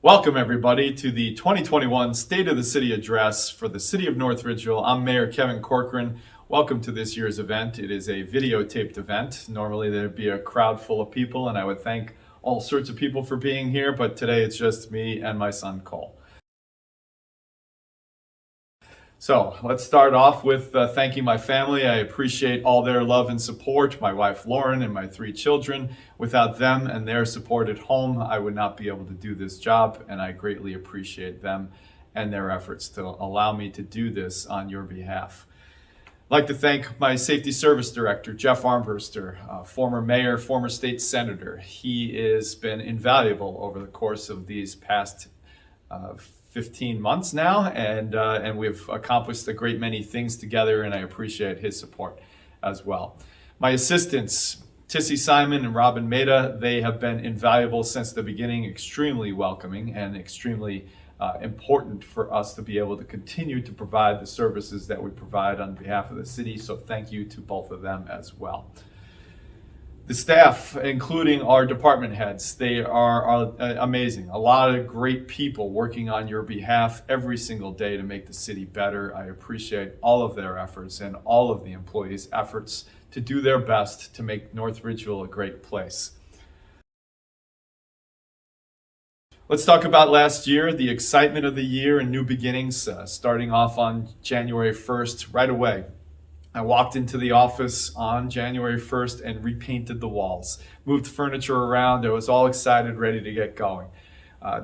Welcome, everybody, to the 2021 State of the City Address for the City of North Ridgeville. I'm Mayor Kevin Corcoran. Welcome to this year's event. It is a videotaped event. Normally, there'd be a crowd full of people, and I would thank all sorts of people for being here, but today it's just me and my son, Cole. So let's start off with thanking my family. I appreciate all their love and support, my wife Lauren and my 3 children. Without them and their support at home, I would not be able to do this job, and I greatly appreciate them and their efforts to allow me to do this on your behalf. I'd like to thank my Safety Service Director, Jeff Armbruster, former mayor, former state senator. He has been invaluable over the course of these past 15 months now, and we've accomplished a great many things together, and I appreciate his support as well. My assistants, Tissy Simon and Robin Maida, they have been invaluable since the beginning, extremely welcoming and extremely important for us to be able to continue to provide the services that we provide on behalf of the city, so thank you to both of them as well. The staff, including our department heads, they are amazing. A lot of great people working on your behalf every single day to make the city better. I appreciate all of their efforts and all of the employees' efforts to do their best to make North Ridgeville a great place. Let's talk about last year, the excitement of the year and new beginnings, starting off on January 1st right away. I walked into the office on January 1st and repainted the walls, moved furniture around. I was all excited, ready to get going.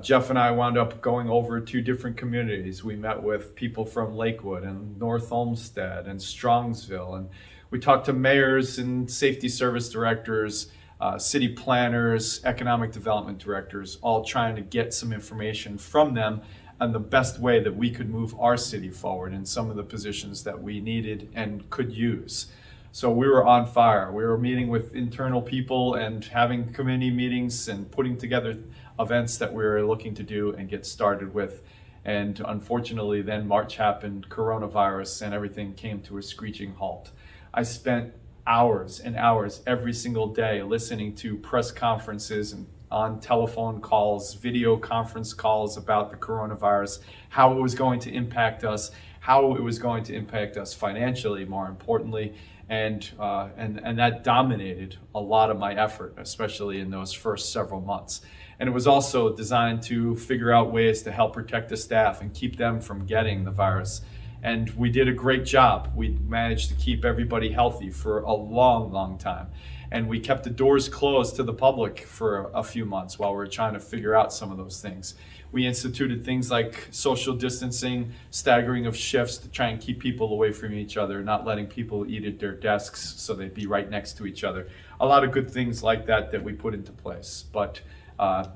Jeff and I wound up going over to different communities. We met with people from Lakewood and North Olmsted and Strongsville, and we talked to mayors and safety service directors, city planners, economic development directors, all trying to get some information from them and the best way that we could move our city forward in some of the positions that we needed and could use. So we were on fire. We were meeting with internal people and having committee meetings and putting together events that we were looking to do and get started with. And unfortunately, then March happened, coronavirus, and everything came to a screeching halt. I spent hours and hours every single day listening to press conferences and on telephone calls, video conference calls about the coronavirus, how it was going to impact us, how it was going to impact us financially, more importantly, and that dominated a lot of my effort, especially in those first several months. And it was also designed to figure out ways to help protect the staff and keep them from getting the virus. And we did a great job. We managed to keep everybody healthy for a long, long time. And we kept the doors closed to the public for a few months while we were trying to figure out some of those things. We instituted things like social distancing, staggering of shifts to try and keep people away from each other, not letting people eat at their desks so they'd be right next to each other. A lot of good things like that we put into place. But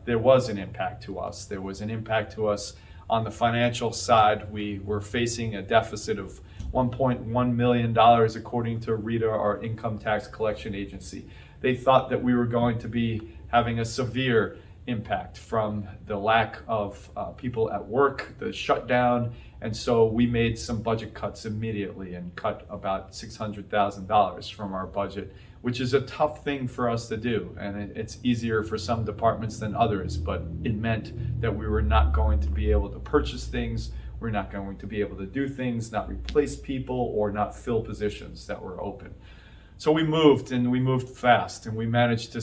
there was an impact to us. There was an impact to us on the financial side. We were facing a deficit of $1.1 million, according to RETA, our income tax collection agency. They thought that we were going to be having a severe impact from the lack of people at work, the shutdown, and so we made some budget cuts immediately and cut about $600,000 from our budget, which is a tough thing for us to do, and it's easier for some departments than others, but it meant that we were not going to be able to purchase things, we're not going to be able to do things, not replace people, or not fill positions that were open. So we moved, and we moved fast, and we managed to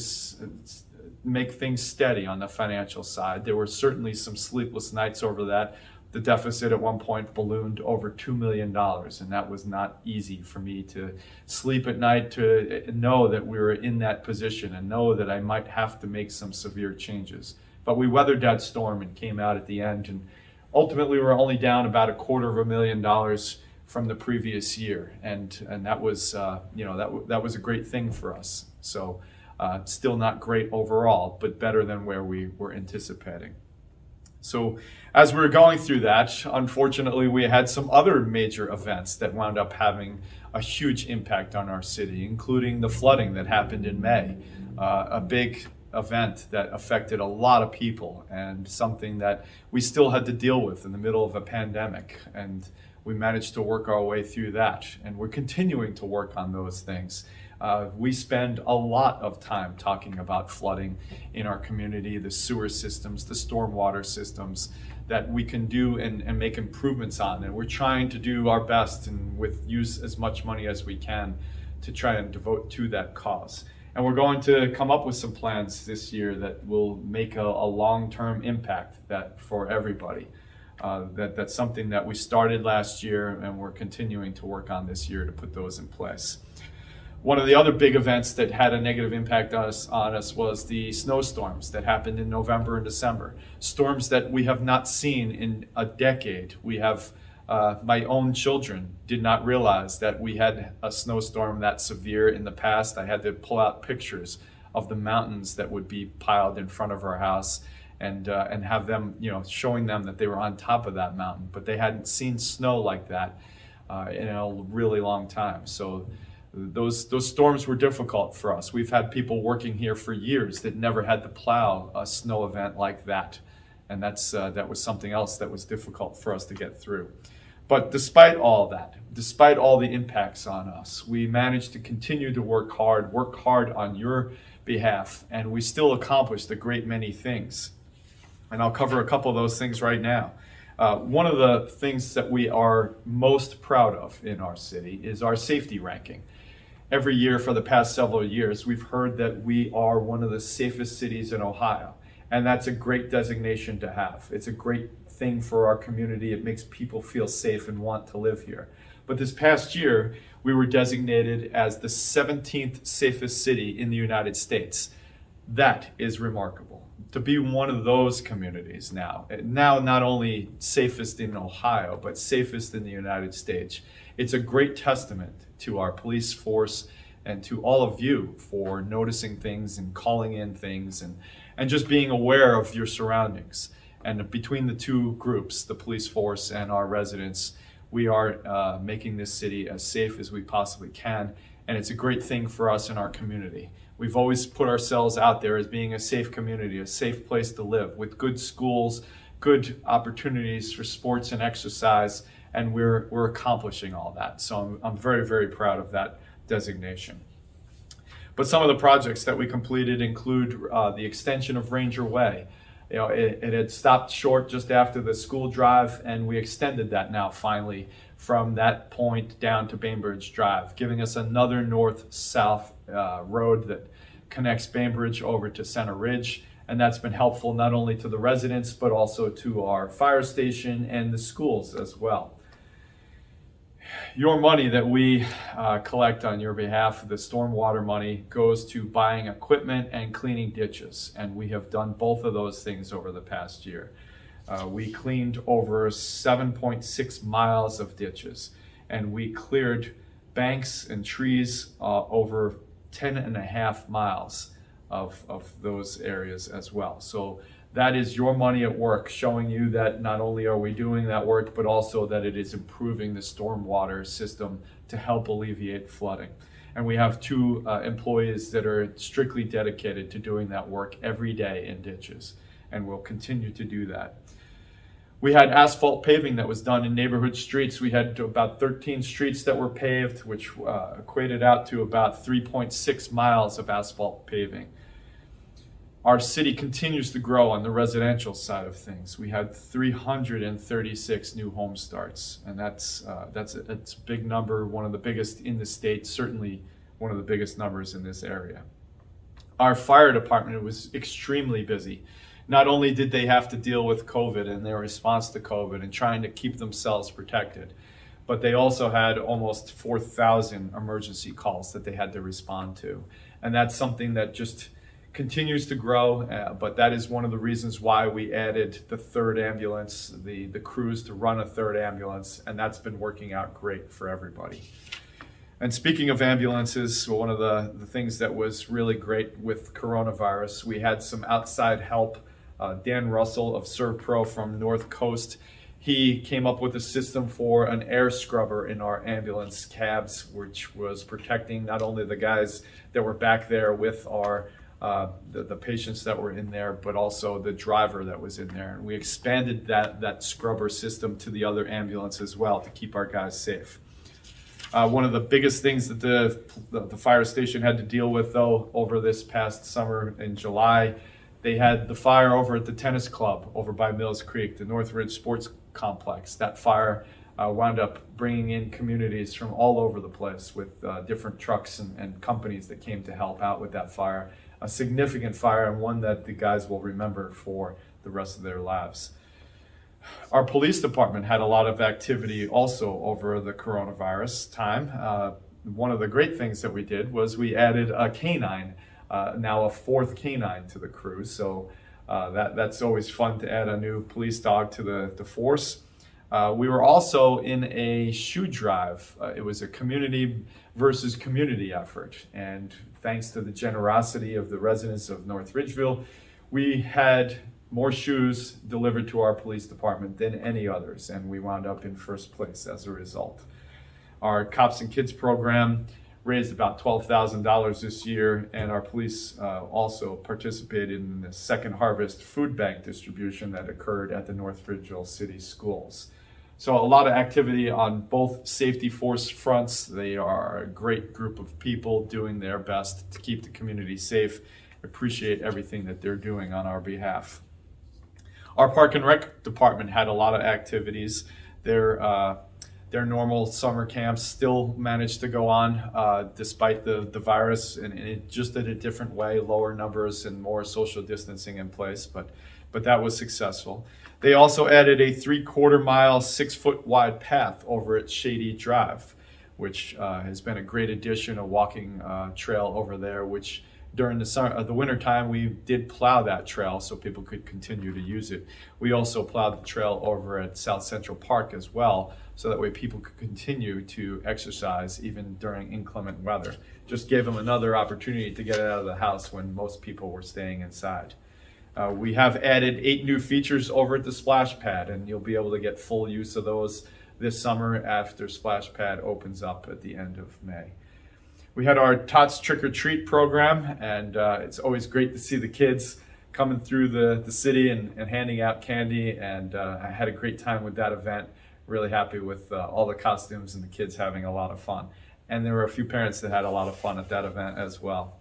make things steady on the financial side. There were certainly some sleepless nights over that. The deficit at one point ballooned over $2 million, and that was not easy for me to sleep at night, to know that we were in that position and know that I might have to make some severe changes. But we weathered that storm and came out at the end, and ultimately we're only down about $250,000 from the previous year, and that was that was a great thing for us. So still not great overall, but better than where we were anticipating. So as we were going through that, unfortunately, we had some other major events that wound up having a huge impact on our city, including the flooding that happened in May, a big event that affected a lot of people and something that we still had to deal with in the middle of a pandemic. And we managed to work our way through that. And we're continuing to work on those things. We spend a lot of time talking about flooding in our community, the sewer systems, the stormwater systems that we can do and make improvements on. And we're trying to do our best and use as much money as we can to try and devote to that cause. And we're going to come up with some plans this year that will make a long-term impact for everybody. That's something that we started last year and we're continuing to work on this year to put those in place. One of the other big events that had a negative impact on us was the snowstorms that happened in November and December. Storms that we have not seen in a decade. My own children did not realize that we had a snowstorm that severe in the past. I had to pull out pictures of the mountains that would be piled in front of our house and have them, showing them that they were on top of that mountain. But they hadn't seen snow like that in a really long time. So those storms were difficult for us. We've had people working here for years that never had to plow a snow event like that. And that was something else that was difficult for us to get through. But despite all that, despite all the impacts on us, we managed to continue to work hard on your behalf, and we still accomplished a great many things. And I'll cover a couple of those things right now. One of the things that we are most proud of in our city is our safety ranking. Every year for the past several years, we've heard that we are one of the safest cities in Ohio. And that's a great designation to have. It's a great thing for our community. It makes people feel safe and want to live here. But this past year, we were designated as the 17th safest city in the United States. That is remarkable. To be one of those communities now not only safest in Ohio, but safest in the United States. It's a great testament to our police force and to all of you for noticing things and calling in things and just being aware of your surroundings. And between the two groups, the police force and our residents, we are making this city as safe as we possibly can. And it's a great thing for us in our community. We've always put ourselves out there as being a safe community, a safe place to live with good schools, good opportunities for sports and exercise, and we're accomplishing all that. So I'm very, very proud of that designation. But some of the projects that we completed include the extension of Ranger Way. It had stopped short just after the school drive, and we extended that now finally from that point down to Bainbridge Drive, giving us another north-south road that connects Bainbridge over to Center Ridge. And that's been helpful not only to the residents, but also to our fire station and the schools as well. Your money that we collect on your behalf, the stormwater money, goes to buying equipment and cleaning ditches. And we have done both of those things over the past year. We cleaned over 7.6 miles of ditches, and we cleared banks and trees over 10.5 miles of those areas as well. So that is your money at work, showing you that not only are we doing that work, but also that it is improving the stormwater system to help alleviate flooding. And we have two employees that are strictly dedicated to doing that work every day in ditches, and we'll continue to do that. We had asphalt paving that was done in neighborhood streets. We had about 13 streets that were paved, which equated out to about 3.6 miles of asphalt paving. Our city continues to grow on the residential side of things. We had 336 new home starts, and that's a big number, one of the biggest in the state, certainly one of the biggest numbers in this area. Our fire department was extremely busy. Not only did they have to deal with COVID and their response to COVID and trying to keep themselves protected, but they also had almost 4,000 emergency calls that they had to respond to. And that's something that just continues to grow, but that is one of the reasons why we added the third ambulance, the crews to run a third ambulance, and that's been working out great for everybody. And speaking of ambulances, one of the things that was really great with coronavirus, we had some outside help. Dan Russell of ServPro from North Coast, he came up with a system for an air scrubber in our ambulance cabs, which was protecting not only the guys that were back there with our the patients that were in there, but also the driver that was in there. And we expanded that scrubber system to the other ambulance as well to keep our guys safe. One of the biggest things that the fire station had to deal with, though, over this past summer in July, they had the fire over at the tennis club over by Mills Creek, the Northridge Sports Complex. That fire wound up bringing in communities from all over the place with different trucks and companies that came to help out with that fire. A significant fire, and one that the guys will remember for the rest of their lives. Our police department had a lot of activity also over the coronavirus time. One of the great things that we did was we added a canine, now a fourth canine to the crew. So that's always fun to add a new police dog to the force. We were also in a shoe drive. It was a community versus community effort. And thanks to the generosity of the residents of North Ridgeville, we had more shoes delivered to our police department than any others, and we wound up in first place as a result. Our Cops and Kids program raised about $12,000 this year, and our police also participated in the Second Harvest food bank distribution that occurred at the North Ridgeville City Schools. So a lot of activity on both safety force fronts. They are a great group of people doing their best to keep the community safe. Appreciate everything that they're doing on our behalf. Our Park and Rec department had a lot of activities. Their normal summer camps still managed to go on despite the virus, and it just in a different way, lower numbers and more social distancing in place, but that was successful. They also added a 3/4 mile, 6-foot wide path over at Shady Drive, which has been a great addition, a walking trail over there, which during the winter time, we did plow that trail so people could continue to use it. We also plowed the trail over at South Central Park as well, so that way people could continue to exercise even during inclement weather. Just gave them another opportunity to get out of the house when most people were staying inside. We have added 8 new features over at the splash pad, and you'll be able to get full use of those this summer after splash pad opens up at the end of May. We had our Tots Trick or Treat program, and it's always great to see the kids coming through the city and handing out candy, and I had a great time with that event. Really happy with all the costumes and the kids having a lot of fun. And there were a few parents that had a lot of fun at that event as well.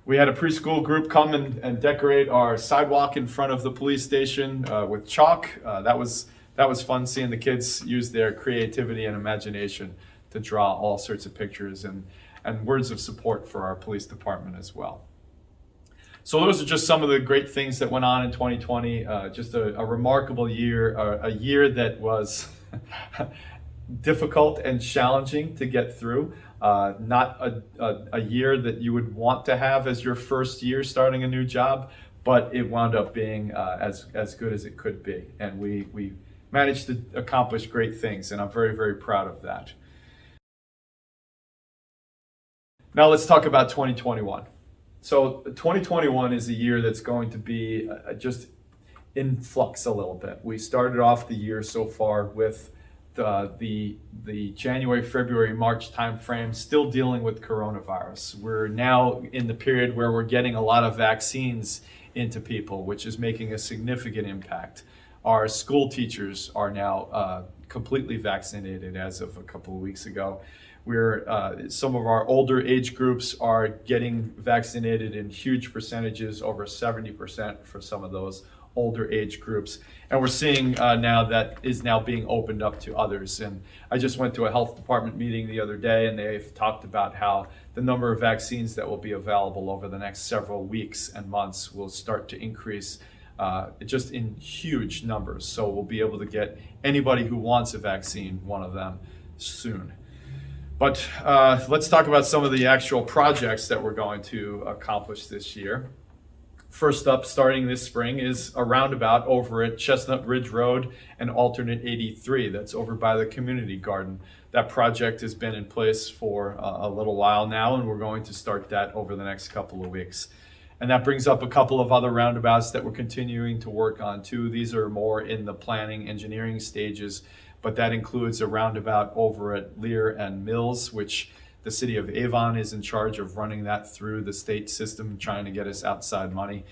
We had a preschool group come and decorate our sidewalk in front of the police station with chalk. That was fun seeing the kids use their creativity and imagination to draw all sorts of pictures and words of support for our police department as well. So those are just some of the great things that went on in 2020. Just a remarkable year, a year that was difficult and challenging to get through. Not a year that you would want to have as your first year starting a new job, but it wound up being as good as it could be. And we managed to accomplish great things, and I'm very, very proud of that. Now let's talk about 2021. So 2021 is a year that's going to be just in flux a little bit. We started off the year so far with the January, February, March timeframe still dealing with coronavirus. We're now in the period where we're getting a lot of vaccines into people, which is making a significant impact. Our school teachers are now completely vaccinated as of a couple of weeks ago. Some of our older age groups are getting vaccinated in huge percentages, over 70% for some of those older age groups. And we're seeing now that is now being opened up to others. And I just went to a health department meeting the other day, and they've talked about how the number of vaccines that will be available over the next several weeks and months will start to increase just in huge numbers. So we'll be able to get anybody who wants a vaccine, one of them, soon. But let's talk about some of the actual projects that we're going to accomplish this year. First up, starting this spring, is a roundabout over at Chestnut Ridge Road and Alternate 83. That's over by the community garden. That project has been in place for a little while now, and we're going to start that over the next couple of weeks. And that brings up a couple of other roundabouts that we're continuing to work on too. These are more in the planning engineering stages, but that includes a roundabout over at Lear and Mills, which the city of Avon is in charge of running that through the state system, trying to get us outside money.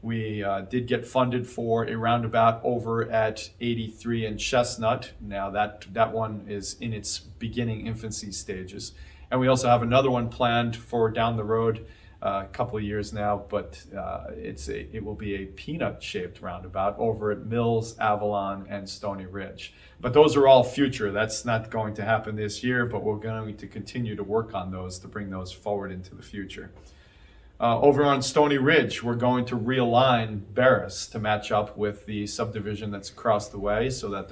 We did get funded for a roundabout over at 83 and Chestnut. Now that one is in its beginning infancy stages. And we also have another one planned for down the road a couple of years now, but it will be a peanut-shaped roundabout over at Mills, Avalon, and Stony Ridge. But those are all future. That's not going to happen this year, but we're going to continue to work on those to bring those forward into the future. Over on Stony Ridge, we're going to realign Barris to match up with the subdivision that's across the way so that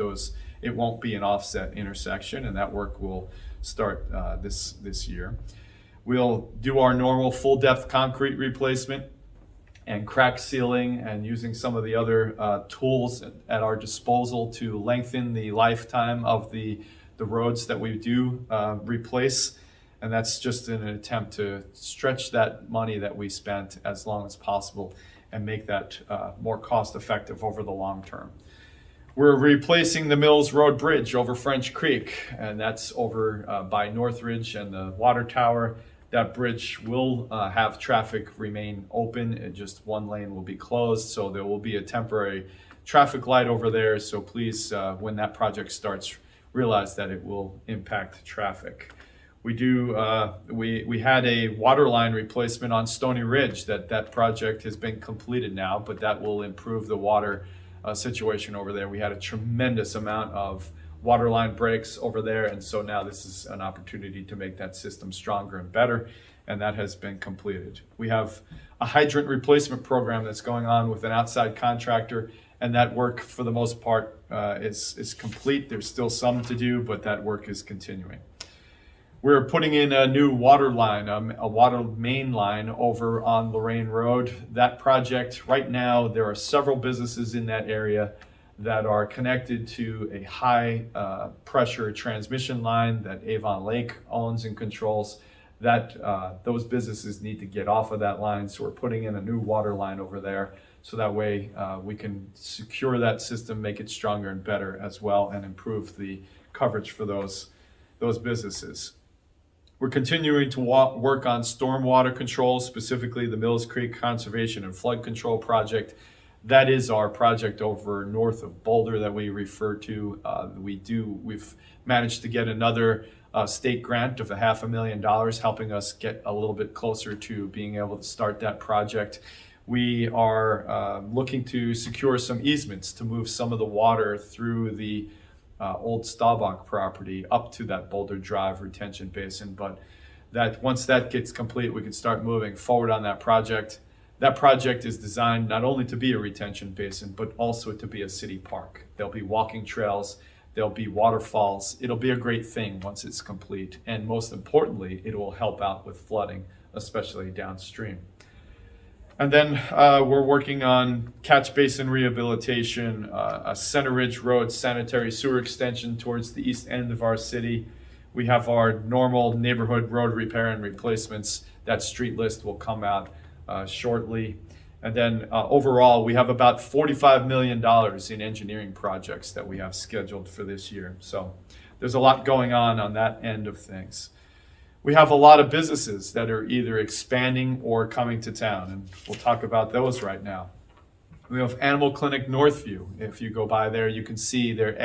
it won't be an offset intersection, and that work will start this year. We'll do our normal full depth concrete replacement and crack sealing and using some of the other tools at our disposal to lengthen the lifetime of the roads that we do replace. And that's just in an attempt to stretch that money that we spent as long as possible and make that more cost effective over the long term. We're replacing the Mills Road Bridge over French Creek, and that's over by Northridge and the water tower. That bridge will have traffic remain open, and just one lane will be closed, so there will be a temporary traffic light over there. So please, when that project starts, realize that it will impact traffic. We had a water line replacement on Stony Ridge. That project has been completed now, but that will improve the water situation over there. We had a tremendous amount of water line breaks over there, and so now this is an opportunity to make that system stronger and better, and that has been completed. We have a hydrant replacement program that's going on with an outside contractor, and that work for the most part is complete. There's still some to do, but that work is continuing. We're putting in a new water line, a water main line over on Lorraine Road. That project, right now, there are several businesses in that area that are connected to a high pressure transmission line that Avon Lake owns and controls. Those businesses need to get off of that line, so we're putting in a new water line over there, so that way we can secure that system, make it stronger and better as well, and improve the coverage for those businesses. We're continuing to work on stormwater control, specifically the Mills Creek Conservation and Flood Control Project. That is our project over north of Boulder that we refer to. We've managed to get another state grant of $500,000, helping us get a little bit closer to being able to start that project. We are looking to secure some easements to move some of the water through the old Staubach property up to that Boulder Drive retention basin. But once that gets complete, we can start moving forward on that project. That project is designed not only to be a retention basin, but also to be a city park. There'll be walking trails, there'll be waterfalls. It'll be a great thing once it's complete. And most importantly, it will help out with flooding, especially downstream. And then we're working on catch basin rehabilitation, a Center Ridge Road sanitary sewer extension towards the east end of our city. We have our normal neighborhood road repair and replacements. That street list will come out shortly. And then overall, we have about $45 million in engineering projects that we have scheduled for this year. So there's a lot going on that end of things. We have a lot of businesses that are either expanding or coming to town, and we'll talk about those right now. We have Animal Clinic Northview. If you go by there, you can see they're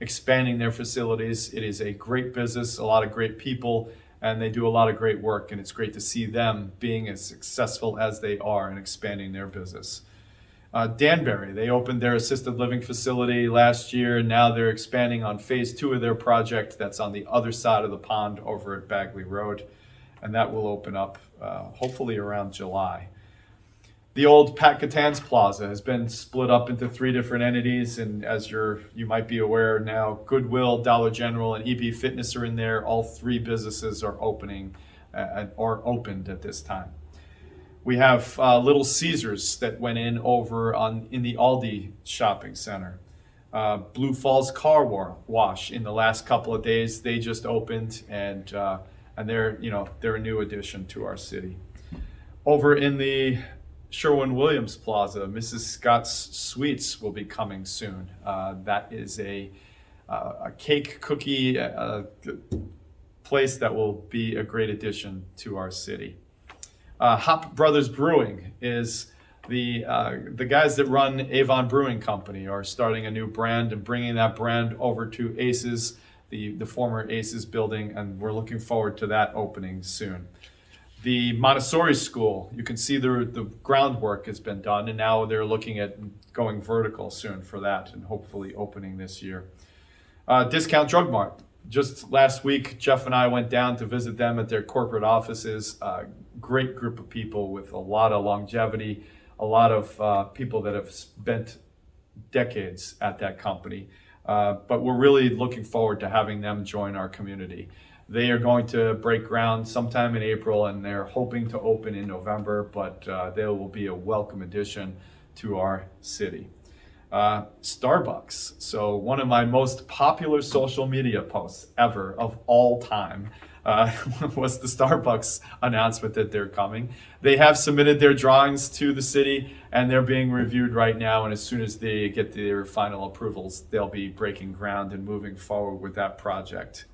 expanding their facilities. It is a great business, a lot of great people, and they do a lot of great work, and it's great to see them being as successful as they are and expanding their business. Danbury, they opened their assisted living facility last year. Now they're expanding on phase 2 of their project that's on the other side of the pond over at Bagley Road, and that will open up hopefully around July. The old Pat Catan's Plaza has been split up into 3 different entities, and as you might be aware now, Goodwill, Dollar General, and EB Fitness are in there. All 3 businesses are opened at this time. We have Little Caesars that went in over in the Aldi shopping center. Blue Falls Car Wash in the last couple of days, they just opened, and they're a new addition to our city. Over in the Sherwin-Williams Plaza, Mrs. Scott's Sweets will be coming soon. That is a cake cookie place that will be a great addition to our city. Hop Brothers Brewing is The guys that run Avon Brewing Company are starting a new brand and bringing that brand over to Aces, the former Aces building, and we're looking forward to that opening soon. The Montessori school, you can see the groundwork has been done, and now they're looking at going vertical soon for that and hopefully opening this year. Discount Drug Mart. Just last week, Jeff and I went down to visit them at their corporate offices. Great group of people with a lot of longevity, a lot of people that have spent decades at that company. But we're really looking forward to having them join our community. They are going to break ground sometime in April, and they're hoping to open in November, but they will be a welcome addition to our city. Starbucks. So one of my most popular social media posts ever of all time was the Starbucks announcement that they're coming. They have submitted their drawings to the city, and they're being reviewed right now, and as soon as they get their final approvals, they'll be breaking ground and moving forward with that project.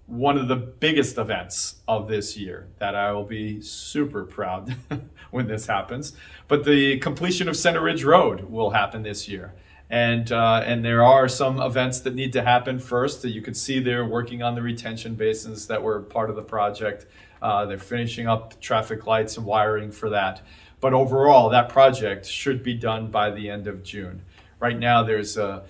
One of the biggest events of this year that I will be super proud when this happens, but the completion of Center Ridge Road will happen this year. And there are some events that need to happen first. That you can see they're working on the retention basins that were part of the project. They're finishing up traffic lights and wiring for that. But overall, that project should be done by the end of June. Right now, there's a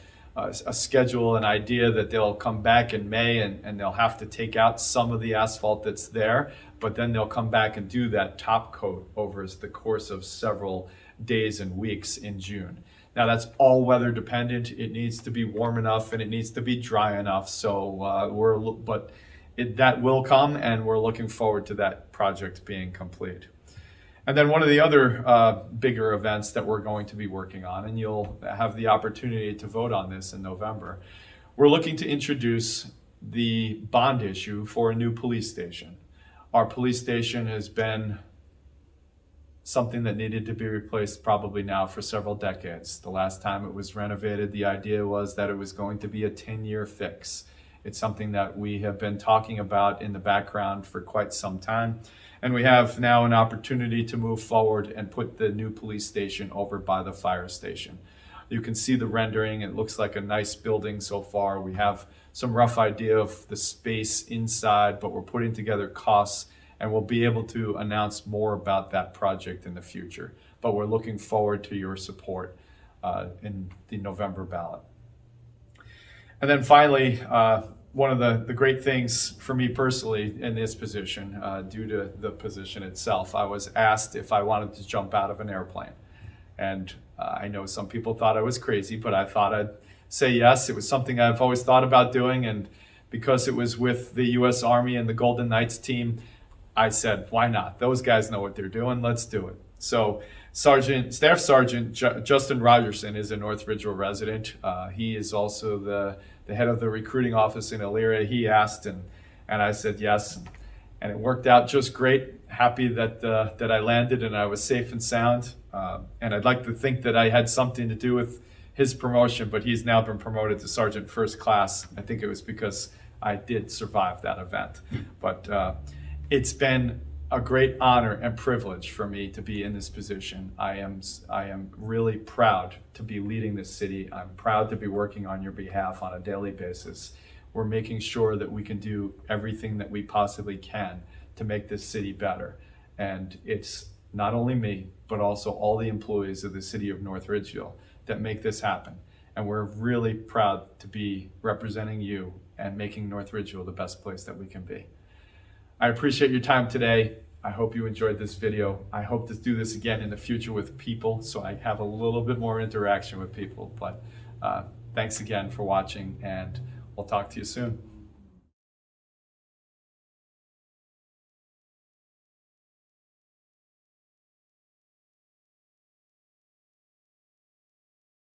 schedule, an idea that they'll come back in May and they'll have to take out some of the asphalt that's there, but then they'll come back and do that top coat over the course of several days and weeks in June. Now that's all weather dependent. It needs to be warm enough and it needs to be dry enough. So that will come, and we're looking forward to that project being complete. And then one of the other bigger events that we're going to be working on, and you'll have the opportunity to vote on this in November, we're looking to introduce the bond issue for a new police station. Our police station has been something that needed to be replaced probably now for several decades. The last time it was renovated, the idea was that it was going to be a 10-year fix. It's something that we have been talking about in the background for quite some time. And we have now an opportunity to move forward and put the new police station over by the fire station. You can see the rendering. It looks like a nice building so far. We have some rough idea of the space inside, but we're putting together costs, and we'll be able to announce more about that project in the future. But we're looking forward to your support in the November ballot. And then finally, one of the great things for me personally in this position, due to the position itself, I was asked if I wanted to jump out of an airplane. And I know some people thought I was crazy, but I thought I'd say yes. It was something I've always thought about doing, and because it was with the U.S. Army and the Golden Knights team, I said, why not? Those guys know what they're doing. Let's do it. So Staff Sergeant Justin Rogerson is a North Ridgeville resident. He is also the head of the recruiting office in Elyria. He asked, and I said yes, and it worked out just great. Happy that I landed and I was safe and sound. And I'd like to think that I had something to do with his promotion, but he's now been promoted to Sergeant First Class. I think it was because I did survive that event. But it's been a great honor and privilege for me to be in this position. I am really proud to be leading this city. I'm proud to be working on your behalf on a daily basis. We're making sure that we can do everything that we possibly can to make this city better. And it's not only me, but also all the employees of the city of North Ridgeville that make this happen. And we're really proud to be representing you and making North Ridgeville the best place that we can be. I appreciate your time today. I hope you enjoyed this video. I hope to do this again in the future with people, so I have a little bit more interaction with people. But thanks again for watching, and we'll talk to you soon.